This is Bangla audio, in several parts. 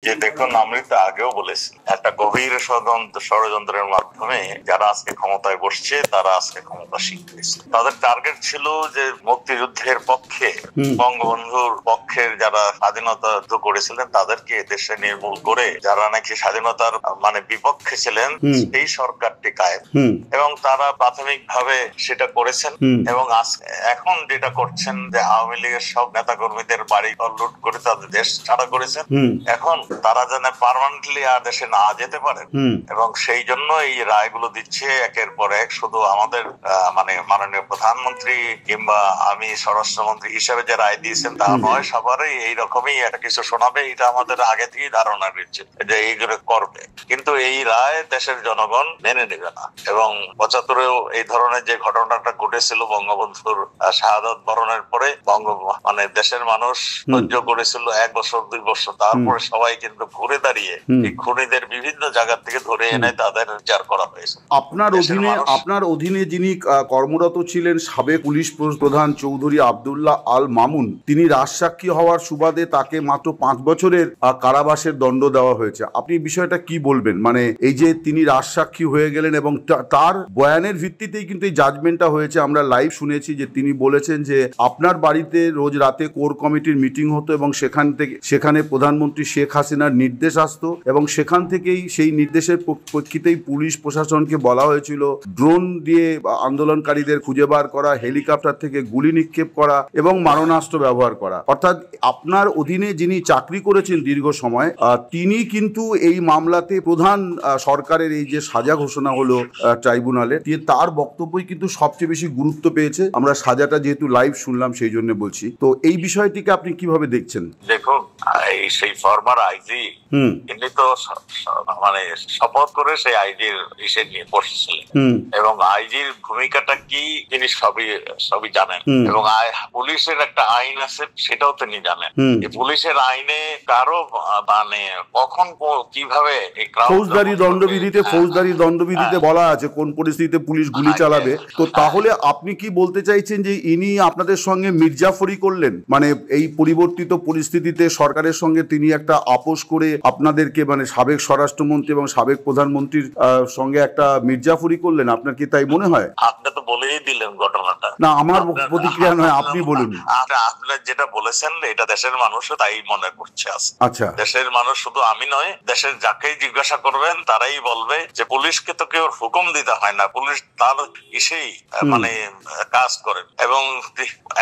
যে দেখুন, আমি তো আগেও বলেছি একটা গভীর ষড়যন্ত্রের মাধ্যমে যারা আজকে ক্ষমতায় বসছে তারা আজকে ক্ষমতাসীন হয়েছে। তাদের টার্গেট ছিল যে মুক্তিযুদ্ধের পক্ষে, বঙ্গবন্ধুর পক্ষের যারা স্বাধীনতা যুদ্ধ করেছিলেন তাদেরকে দেশে নির্মূল করে যারা নাকি স্বাধীনতার বিপক্ষে ছিলেন সেই সরকারটি কায়েম, এবং তারা প্রাথমিকভাবে সেটা করেছেন। এবং এখন যেটা করছেন যে আওয়ামী লীগের সব নেতা কর্মীদের বাড়ি লুট করে তাদের দেশ ছাড়া করেছেন। এখন তারা যেন পার্মানেন্টলি আর দেশে না যেতে পারে, এবং সেই জন্য এই রায়গুলো দিচ্ছে একের পর এক। শুধু আমাদের মাননীয় প্রধানমন্ত্রী কিংবা আমি স্বরাষ্ট্রমন্ত্রী হিসেবে যে রায় দিয়েছেন তা নয়, সবারই এইরকমই একটা কিছু শোনাবে, এটা আমাদের আগে থেকেই ধারণা রয়েছে যে এইগুলো করবে। কিন্তু এই রায় দেশের জনগণ মেনে নেবে না। এবং ৭৫-এও এই ধরনের যে ঘটনাটা ঘটেছিল বঙ্গবন্ধুর শাহাদাত বরণের পরে দেশের মানুষ সহ্য করেছিল ১ বছর ২ বছর, তারপরে সবাই কিন্তু ঘুরে দাঁড়িয়ে এই খুনিদের বিভিন্ন জায়গা থেকে ধরে এনে তাদের বিচার করা হয়েছে। আপনার অধীনে যিনি কর্মরত ছিলেন সাবেক পুলিশ প্রধান চৌধুরী আব্দুল্লাহ আল মামুন, তিনি রাজসাক্ষী হওয়ার সুবাদে তাকে মাত্র ৫ বছরের কারাবাসের দণ্ড দেওয়া হয়েছে। আপনি বিষয়টা কি বলবেন? এই যে তিনি রাজসাক্ষী হয়ে গেলেন এবং তার বয়ানের ভিত্তিতেই কিন্তু এই জাজমেন্টটা হয়েছে। আমরা লাইভ শুনেছি যে তিনি বলেছেন যে আপনার বাড়িতে রোজ রাতে কোর কমিটির মিটিং হতো এবং সেখানে প্রধানমন্ত্রী শেখ হাসিনার নির্দেশ আসতো, এবং সেখান থেকেই সেই নির্দেশের প্রেক্ষিতেই পুলিশ প্রশাসনকে বলা হয়েছিল ড্রোন দিয়ে আন্দোলনকারীদের খুঁজে বার করা, হেলিকপ্টার থেকে গুলি নিক্ষেপ করা এবং মারণাস্ত্র ব্যবহার করা। অর্থাৎ আপনার অধীনে যিনি চাকরি করেছেন দীর্ঘ সময়, তিনি কিন্তু এই মামলাতে প্রধান সরকারের এই যে সাজা ঘোষণা হলো ট্রাইব্যুনালে, তার বক্তব্যই কিন্তু সবচেয়ে বেশি গুরুত্ব পেয়েছে। আমরা সাজাটা যেহেতু লাইভ শুনলাম সেই জন্য বলছি। তো এই বিষয়টিকে আপনি কিভাবে দেখছেন? দেখুন, সেই ফরমার আইজি তিনি তো শপথ করে সেই আইজির বিষয় নিয়ে বসেছিলেন, এবং আইজির ভূমিকাটা কি তিনি সবই জানেন, এবং পুলিশের একটা আইন আছে সেটাও তিনি জানেন। পুলিশের আইনে কারো কখন কিভাবে ফৌজদারি দণ্ডবিধিতে বলা আছে কোন পরিস্থিতিতে পুলিশ গুলি চালাবে। তো তাহলে আপনি কি বলতে চাইছেন যে ইনি আপনাদের সঙ্গে মির্জাফরি করলেন? এই পরিবর্তিত পরিস্থিতিতে সরকারের সঙ্গে তিনি একটা আপোষ করে আপনাদেরকে সাবেক স্বরাষ্ট্রমন্ত্রী এবং সাবেক প্রধানমন্ত্রীর সঙ্গে একটা মির্জাফরি করলেন? আপনার কি তাই মনে হয়? আপনি তো বলেই দিলেন ঘটনাটা। না, আমার প্রতিক্রিয়া নয়, আপনি বলুন। আপনার যেটা বলেছেন এটা দেশের মানুষও তাই মনে করছে। আচ্ছা, দেশের মানুষ শুধু আমি নয়, দেশের যাকেই জিজ্ঞাসা করবেন তারাই বলবে যে পুলিশকে তো কেউ হুকুম দিতে হয় না, পুলিশ তার ইসেই কাজ করেন। এবং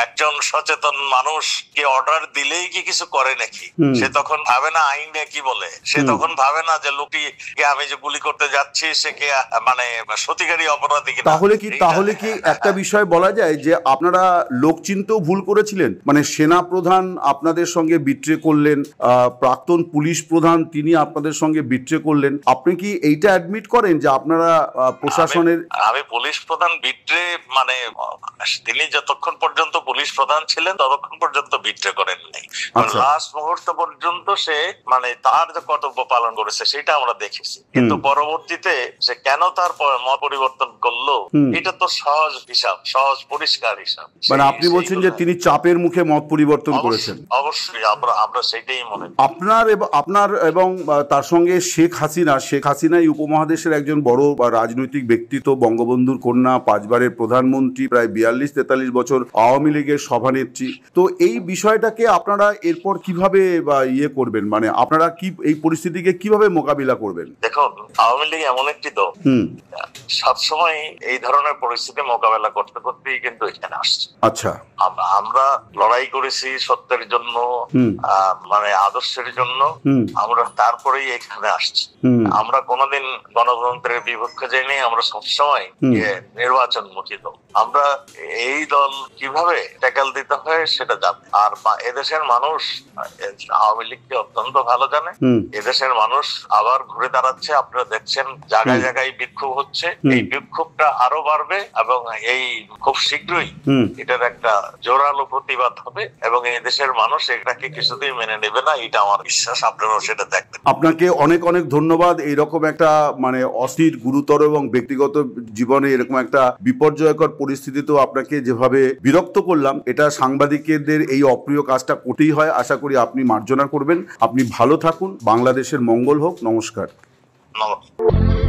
একজন সচেতন মানুষ কে অর্ডার দিলেই কি কিছু করে নাকি? সে তখন ভাবে না আইনে কি বলে, সে তখন ভাবে না যে লোকটিকে আমি যে গুলি করতে যাচ্ছি সে কে সত্যিকারী অপরাধী কিনা। তাহলে কি একটা বিষয় বলা যায় যে আপনারা লোক চিনতেও ভুল করেছিলেন? সেনা প্রধান আপনাদের সঙ্গে বিট্রে করলেন, প্রাক্তন পুলিশ প্রধান তিনি আপনাদের সঙ্গে বিট্রে করলেন। আপনি কি এইটা অ্যাডমিট করেন যে আপনারা প্রশাসনের? আমি পুলিশ প্রধান বিট্রে তিনি যতক্ষণ পর্যন্ত পুলিশ প্রধান ছিলেন ততক্ষণ পর্যন্ত বিট্রে করেন নাই। লাস্ট মুহূর্ত পর্যন্ত সে তার যে কর্তব্য পালন করেছে সেটা আমরা দেখেছি। কিন্তু পরবর্তীতে সে কেন তার মত পরিবর্তন করলো এটা তো সহজ পরিষ্কার হিসাব। আপনি বলছেন যে তিনি চাপের মুখে মত পরিবর্তন করেছেন? অবশ্যই আমরা সেটাই মনে করি। আপনার এবং তার সঙ্গে শেখ হাসিনা এই উপমহাদেশের একজন বড় রাজনৈতিক ব্যক্তিত্ব, বঙ্গবন্ধুর কন্যা, 5 বারের প্রধানমন্ত্রী, প্রায় 42-43 বছর আওয়ামী লীগের সভানেত্রী। তো এই বিষয়টাকে আপনারা এরপর কিভাবে করবেন? আপনারা কি এই পরিস্থিতিকে কিভাবে মোকাবিলা করবেন? দেখুন, আওয়ামী লীগ এমন একটি দল সবসময় এই ধরনের পরিস্থিতি মোকাবেলা করতে করতেই কিন্তু এখানে আসছে। আচ্ছা, আমরা লড়াই করেছি সত্যের জন্য, আদর্শের জন্য, আমরা তারপরেই এখানে আসছি। আমরা কোনোদিন গণতন্ত্রের বিপক্ষে যাইনি, আমরা সবসময় নির্বাচনমুখী দল। আমরা এই দল কিভাবে ট্যাকেল দিতে হয় সেটা জানি, আর এদেশের মানুষ আওয়ামী লীগকে অত্যন্ত ভালো জানে। এদেশের মানুষ আবার ঘুরে দাঁড়াচ্ছে হচ্ছে, আপনারা দেখছেন জায়গায় জায়গায় বিক্ষোভ হচ্ছে। এই বিক্ষোভটা আরো বাড়বে এবং এই খুব শীঘ্রই এটার একটা জোরালো প্রতিবাদ হবে এবং এই দেশের মানুষ এটাকে কিছুতেই মেনে নেবে না, এটা আমার বিশ্বাস। আপনারাও সেটা দেখবেন। আপনাকে অনেক অনেক ধন্যবাদ। এইরকম একটা মানে অস্থির, গুরুতর এবং ব্যক্তিগত জীবনে এরকম একটা বিপর্যয়কর পরিস্থিতিতেও আপনাকে যেভাবে বিরক্ত করলাম, এটা সাংবাদিকদের এই অপ্রিয় কাজটা করতেই হয়। আশা করি আপনি মার্জনা করবেন। আপনি ভালো থাকুন। বাংলাদেশের মঙ্গল হোক। নমস্কার। নমস্কার।